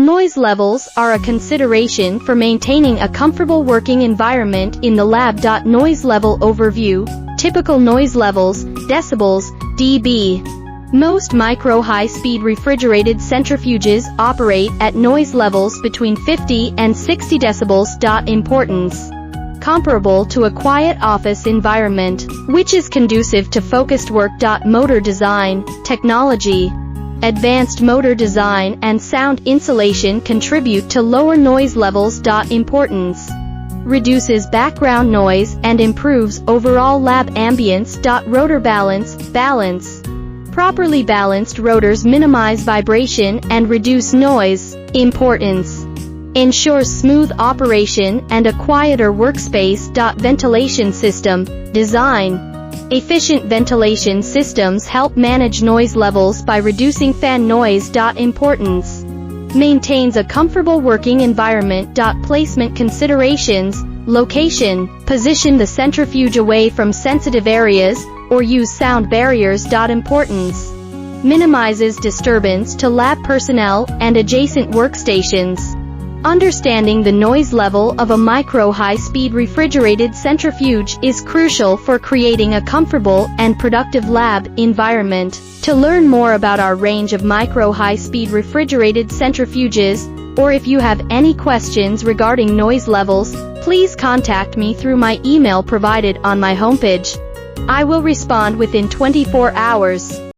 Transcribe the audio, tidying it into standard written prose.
Noise levels are a consideration for maintaining a comfortable working environment in the lab. Noise level overview. Typical noise levels, decibels, dB. Most micro-high-speed refrigerated centrifuges operate at noise levels between 50 and 60 decibels. Importance. Comparable to a quiet office environment, which is conducive to focused work. Motor design, technology. Advanced motor design and sound insulation contribute to lower noise levels. Importance. Reduces background noise and improves overall lab ambience. Rotor balance. Properly balanced rotors minimize vibration and reduce noise. Importance. Ensures smooth operation and a quieter workspace. Ventilation system, design. Efficient ventilation systems help manage noise levels by reducing fan noise. Importance. Maintains a comfortable working environment. Placement considerations. Location. Position the centrifuge away from sensitive areas, or use sound barriers. Importance. Minimizes disturbance to lab personnel and adjacent workstations. Understanding the noise level of a micro-high-speed refrigerated centrifuge is crucial for creating a comfortable and productive lab environment. To learn more about our range of micro-high-speed refrigerated centrifuges, or if you have any questions regarding noise levels, please contact me through my email provided on my homepage. I will respond within 24 hours.